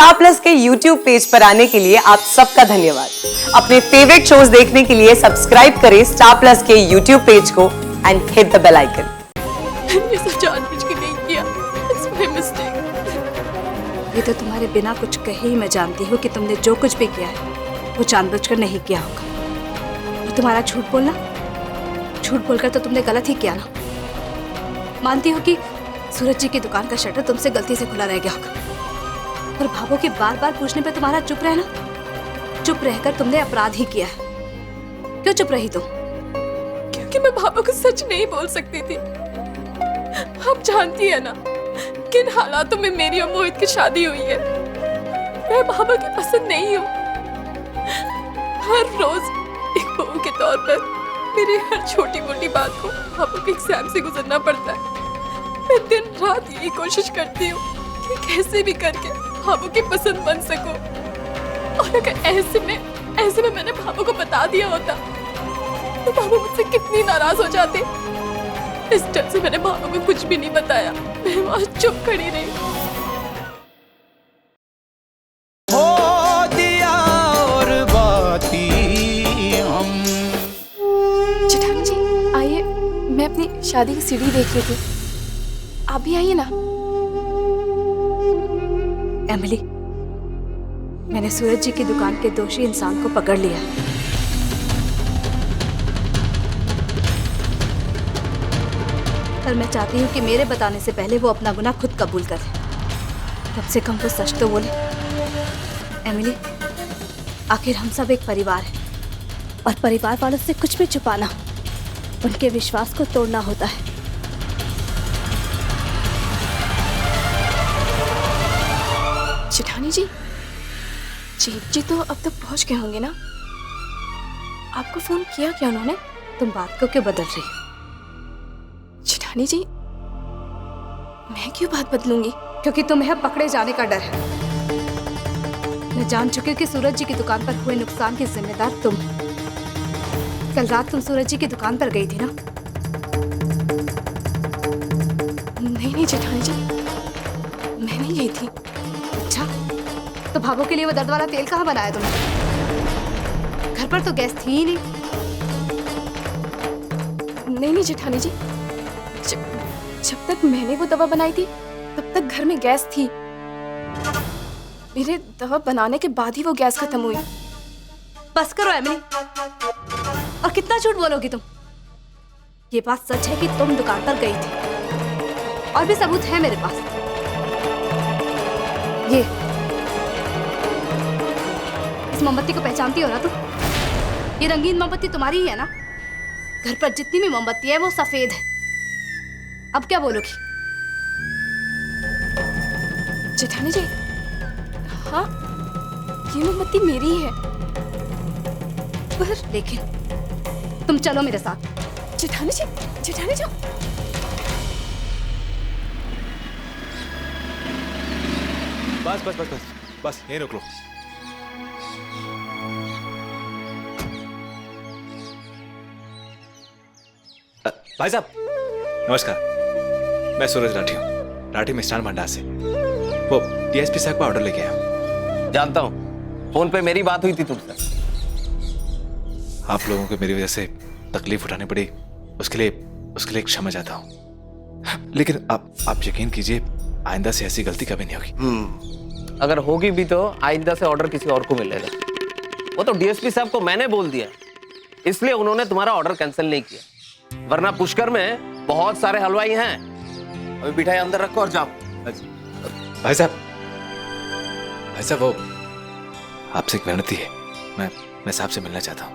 Star Plus के YouTube page पर आने के लिए आप सबका धन्यवाद। अपने फेवरेट शोज देखने के लिए सब्सक्राइब करें स्टार प्लस के YouTube पेज को and hit the bell icon. ये सब जानबूझ के नहीं किया, इट्स माय मिस्टेक। ये तो तुम्हारे बिना कुछ कहे ही मैं जानती हूँ कि तुमने जो कुछ भी किया है वो जानबूझकर नहीं किया होगा। और तुम्हारा झूठ बोलकर तो तुमने गलत ही किया ना। मानती हो कि सूरज जी की दुकान का शटर तुमसे गलती से खुला रह गया होगा, पर भावों के बार बार पूछने पे तुम्हारा चुप रहकर तुमने अपराध ही किया है। क्यों चुप रही तुम? क्योंकि मैं भाभा को सच नहीं बोल सकती थी। आप जानती है ना किन हालातों में मेरी और मोहित की शादी हुई है। मैं भाभा की पसंद नहीं हूँ। हर रोज एक बहू के तौर पर मेरी हर छोटी मोटी बात को भाभा के एग्जाम से गुजरना पड़ता है। मैं दिन रात यही कोशिश करती हूँ कि कैसे भी करके भाभा की पसंद बन सकूं। और अगर ऐसे में मैंने भाभा को बता दिया होता तो भाभा मुझसे कितनी नाराज हो जाते। इस डर से मैंने भाभा को कुछ भी नहीं बताया। मैं वहां चुप खड़ी रही। हो दिया और बाती हम। जेठानी जी आइए, मैं अपनी शादी की सीढ़ी देख रही थी, आप भी आइए ना। एमिली, मैंने सूरज जी की दुकान के दोषी इंसान को पकड़ लिया। पर मैं चाहती हूँ कि मेरे बताने से पहले वो अपना गुनाह खुद कबूल करे। कम से कम वो सच तो बोले। एमिली, आखिर हम सब एक परिवार है और परिवार वालों से कुछ भी छुपाना उनके विश्वास को तोड़ना होता है। जेठानी जी, जीत जी तो अब तक पहुंच गए होंगे ना। आपको फोन किया क्या उन्होंने? तुम बात को क्यों बदल रही हो? जेठानी जी, मैं क्यों बात बदलूंगी? क्योंकि तुम्हें पकड़े जाने का डर है। मैं जान चुकी हूँ कि सूरज जी की दुकान पर हुए नुकसान की जिम्मेदार तुम हो। कल रात तुम सूरज जी की दुकान पर गई थी ना? नहीं जेठानी जी, मैं नहीं गई थी। अच्छा, तो भाभों के लिए वो दर्द वाला तेल कहाँ बनाया तुमने? घर पर तो गैस थी ही नहीं। नहीं जेठानी जी, जब तक मैंने वो दवा बनाई थी तब तक घर में गैस थी। मेरे दवा बनाने के बाद ही वो गैस खत्म हुई। बस करो एमिली, और कितना झूठ बोलोगी तुम? ये बात सच है कि तुम दुकान पर गई थी और भी सबूत है मेरे पास। ये इस मोमबत्ती को पहचानती हो ना तुम? ये रंगीन मोमबत्ती तुम्हारी ही है ना? घर पर जितनी भी मोमबत्ती है वो सफेद है। अब क्या बोलोगी? जेठानी जी, हाँ, ये मोमबत्ती मेरी ही है। पर लेकिन तुम चलो मेरे साथ। जेठानी जी, बस यहीं रोक लो। भाई साहब नमस्कार, मैं सूरज राठी हूँ, राठी मिष्ठान भंडार से। वो डीएसपी साहब का ऑर्डर लेके आया हूँ। जानता हूँ, फोन पे मेरी बात हुई थी तुमसे। आप लोगों को मेरी वजह से तकलीफ उठानी पड़ी, उसके लिए क्षमा चाहता हूँ। लेकिन आप यकीन कीजिए, आइंदा से ऐसी गलती कभी नहीं होगी। अगर होगी भी तो आइंदा से ऑर्डर किसी और को मिलेगा। वो तो डीएसपी साहब को मैंने बोल दिया, इसलिए उन्होंने तुम्हारा ऑर्डर कैंसिल नहीं किया। वरना पुष्कर में बहुत सारे हलवाई हैं। अभी मिठाई अंदर रखो और जाओ। भाई साहब वो आपसे एक विनती है। मैं साहब से मिलना चाहता हूँ,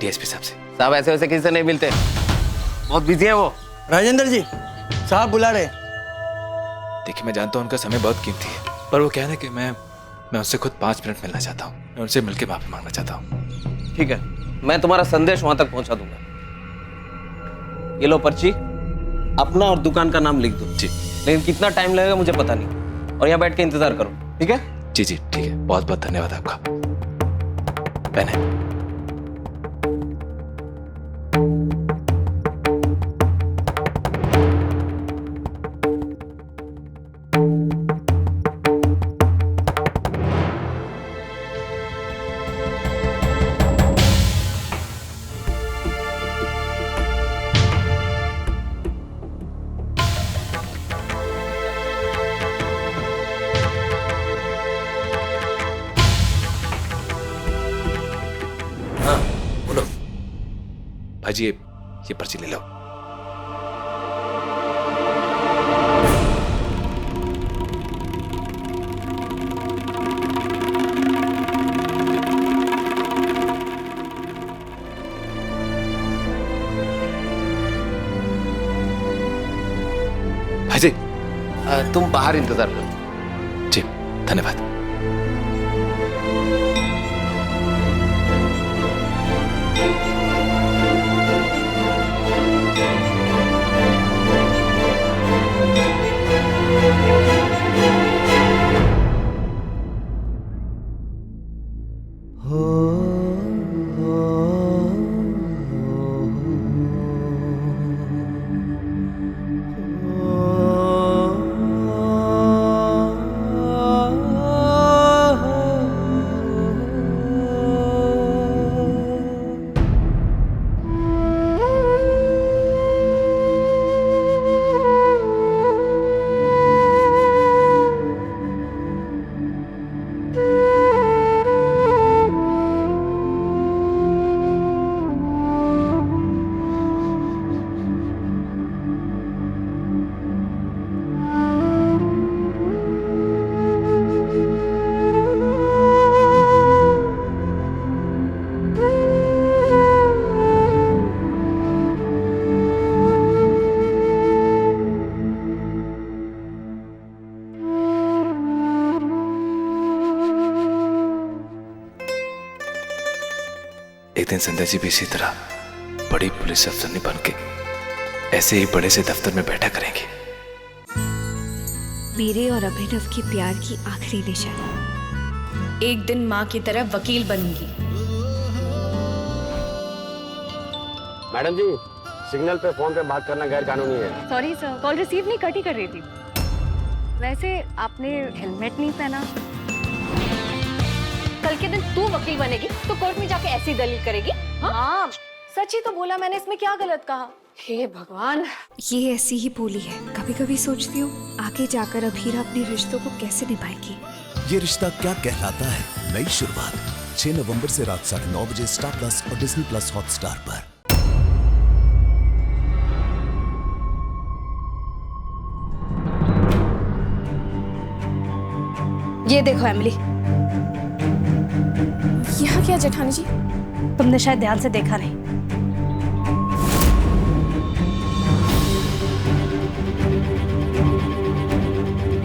डीएसपी साहब से। साहब ऐसे वैसे किसी से नहीं मिलते, बहुत बिजी हैं वो। राजेंद्र जी, साहब बुला रहे। देखिए, मैं जानता हूँ उनका समय बहुत कीमती है, पर वो क्या है ना कि मैं उनसे खुद 5 मिनट मिलना चाहता हूँ। मैं उनसे मिलकर माफी मांगना चाहता हूँ। ठीक है, मैं तुम्हारा संदेश वहां तक पहुंचा दूंगा। ये लो पर्ची, अपना और दुकान का नाम लिख दो। जी। लेकिन कितना टाइम लगेगा मुझे पता नहीं, और यहाँ बैठ के इंतजार करो, ठीक है? जी ठीक है, बहुत बहुत धन्यवाद आपका। बहने, भाजी ये पर्ची ले लो। भाजी तुम बाहर इंतजार करो। जी धन्यवाद। एक दिन संध्या जी भी इसी तरह बड़ी पुलिस अफसरनी बन के ऐसे ही बड़े से दफ्तर में बैठा करेंगे। मेरे और अभिनव की प्यार की आखिरी निशानी। एक दिन माँ की तरह वकील बनूंगी। मैडम जी, सिग्नल पे फोन पे बात करना गैर कानूनी है। सॉरी सर, कॉल रिसीव नहीं कट ही कर रही थी। वैसे आपने हेलमेट नहीं पहना। कल के दिन तू वकील बनेगी तो कोर्ट में जाके ऐसी दलील करेगी? हाँ सच ही तो बोला मैंने, इसमें क्या गलत कहा? हे भगवान। ये ऐसी ही बोली है। कभी कभी सोचती हूँ आगे जाकर अभीरा अपने रिश्तों को कैसे निभाएगी। ये रिश्ता क्या कहलाता है, नई शुरुआत 6 नवंबर से रात 9:30 बजे स्टार प्लस और डिज्नी प्लस हॉटस्टार पर। ये देखो एमिली, यहाँ क्या जेठानी जी? तुमने शायद ध्यान से देखा नहीं।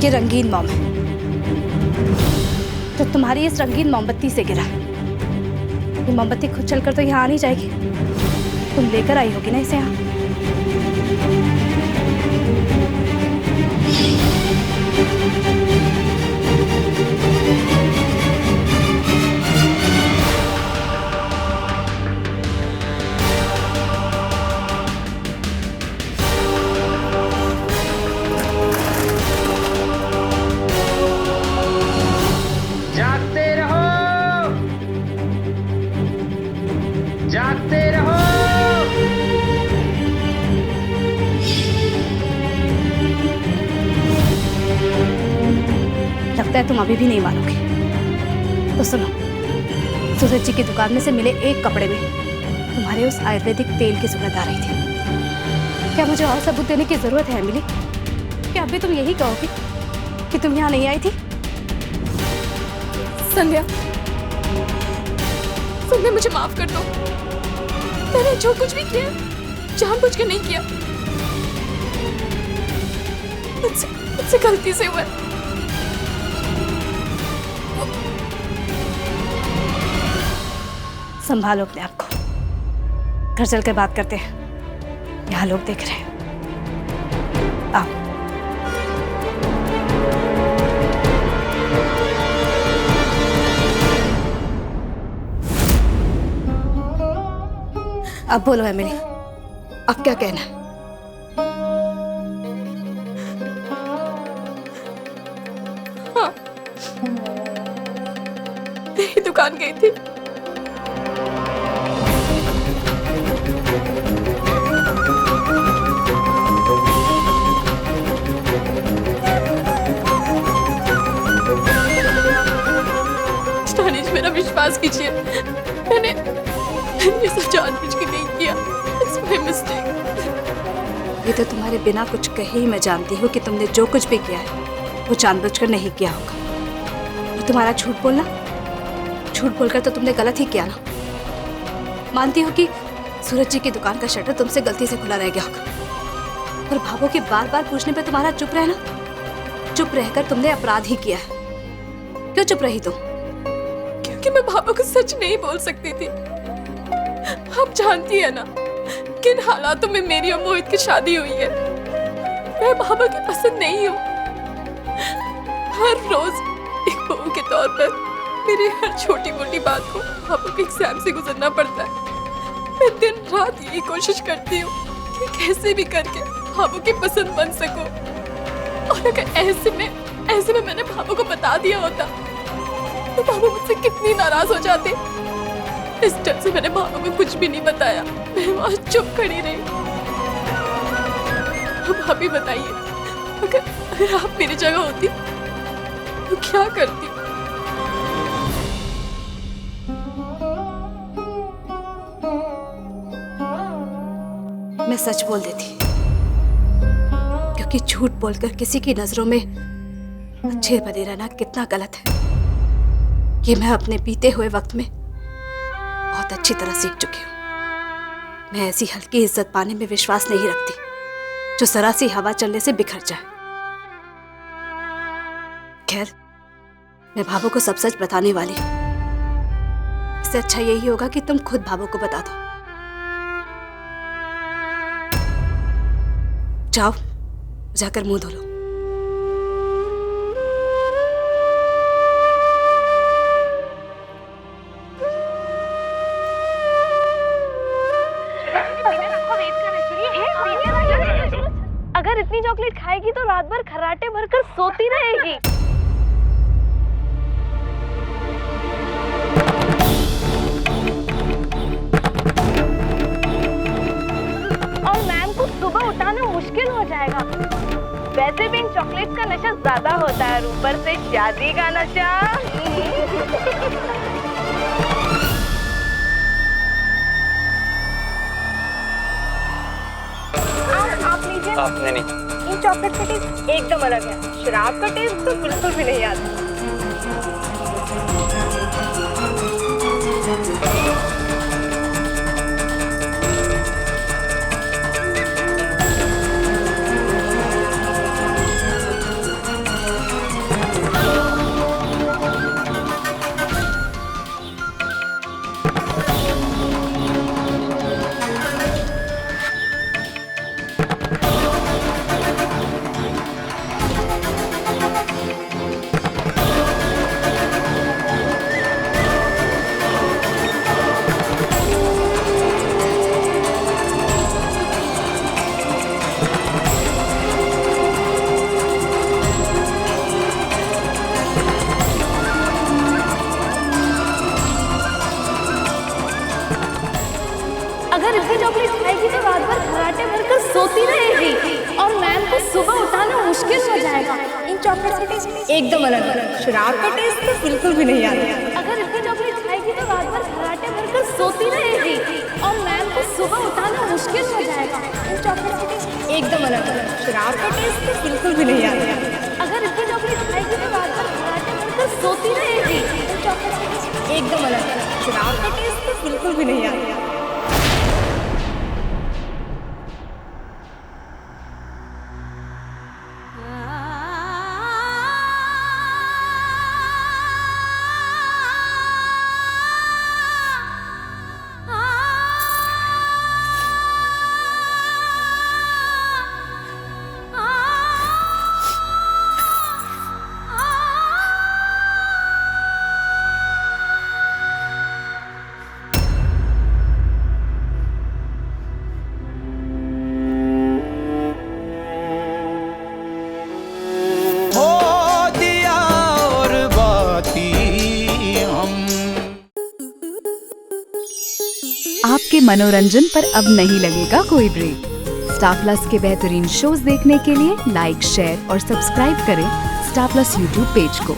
ये रंगीन मोम है तो तुम्हारी इस रंगीन मोमबत्ती से गिरा। ये मोमबत्ती खुद चलकर तो यहाँ आ नहीं जाएगी, तुम लेकर आई होगी ना इसे यहाँ। लगता है तुम अभी भी नहीं मानोगे। तो सुनो, सूरज जी की दुकान में से मिले एक कपड़े में तुम्हारे उस आयुर्वेदिक तेल की सुगंध आ रही थी। क्या मुझे और सबूत देने की जरूरत है एमिली? क्या अभी तुम यही कहोगी कि तुम यहाँ नहीं आई थी? संध्या, संध्या मुझे माफ कर दो। मैंने जो कुछ भी किया जानबूझ के नहीं किया। मुझसे गलती से हुआ। संभालो अपने आप को, घर चल कर बात करते हैं, यहाँ लोग देख रहे हैं। आओ। अब बोलो एमिली, अब क्या कहना है? हाँ, मैं ही दुकान गई थी। मेरा विश्वास कीजिए, मैंने ये सब जानबूझ के नहीं किया। अभी तो तुम्हारे बिना कुछ कहे ही मैं जानती हूँ कि तुमने जो कुछ भी किया है वो जानबूझकर नहीं किया होगा। और तुम्हारा झूठ बोलकर तो तुमने गलत ही किया ना। मानती हो कि सूरज जी की दुकान का शटर तुमसे गलती से खुला रह गया होगा, पर भावों के बार बार पूछने पे तुम्हारा चुप रहकर तुमने अपराध ही किया है। क्यों चुप रही तुम? क्योंकि मैं भाभा को सच नहीं बोल सकती थी। आप जानती है ना किन हालातों में मेरी और मोहित की शादी हुई है। मैं भाभा की पसंद नहीं हूँ। हर रोज एक बहू के तौर पर मेरी हर छोटी मोटी बात को भाभा के एग्जाम से गुजरना पड़ता है। मैं दिन रात यही कोशिश करती हूँ कि कैसे भी करके भाभा की पसंद बन सकूं। और अगर ऐसे में मैंने भाभा को बता दिया होता तो भाभा मुझसे कितनी नाराज हो जाते। इस डर से मैंने भाभा को कुछ भी नहीं बताया। मैं वहां चुप खड़ी रही। अब आप ही बताइए, अगर आप मेरी जगह होती तो क्या करती? मैं सच बोल देती, क्योंकि झूठ बोलकर किसी की नजरों में अच्छे बने रहना कितना गलत है ये मैं अपने बीते हुए वक्त में बहुत अच्छी तरह सीख चुकी हूँ। मैं ऐसी हल्की इज्जत पाने में विश्वास नहीं रखती जो जरा सी हवा चलने से बिखर जाए। खैर, मैं भाभो को सब सच बताने वाली हूँ। इससे अच्छा यही होगा कि तुम खुद भाभो को बता दो। जाओ, जाकर मुंह धो लो। अगर इतनी चॉकलेट खाएगी तो रात भर खर्राटे भरकर सोती रहेगी। और मैम को सुबह उठाना मुश्किल हो जाएगा। वैसे भी इन चॉकलेट का नशा ज्यादा होता है और ऊपर से शादी का नशा। आप लीजिए। आपने नहीं। इन चॉकलेट का टेस्ट एकदम अलग है। शराब का टेस्ट तो बिल्कुल भी नहीं आता। अगर इतनी चॉकलेट खाएगी तो रात भर खर्राटे भरकर सोती रहेगी और मैम को सुबह उठाना मुश्किल हो जाएगा। इन चॉकलेट का टेस्ट एकदम अलग है। शराब का टेस्ट तो बिल्कुल भी नहीं आता। अगर इतनी चॉकलेट खाएगी तो रात भर खर्राटे भरकर सोती रहेगी और मैम को सुबह उठाना मुश्किल हो जाएगा। इन चॉकलेट का टेस्ट एकदम अलग है। शराब का टेस्ट तो बिल्कुल भी नहीं आता। अगर इतनी चॉकलेट खाएगी तो रात भर खर्राटे भरकर सोती रहेगी। इन चॉकलेट का टेस्ट एकदम अलग है। शराब का टेस्ट तो बिल्कुल भी नहीं आता। आपके मनोरंजन पर अब नहीं लगेगा कोई ब्रेक। स्टार प्लस के बेहतरीन शोज देखने के लिए लाइक, शेयर और सब्सक्राइब करें स्टार प्लस यूट्यूब पेज को।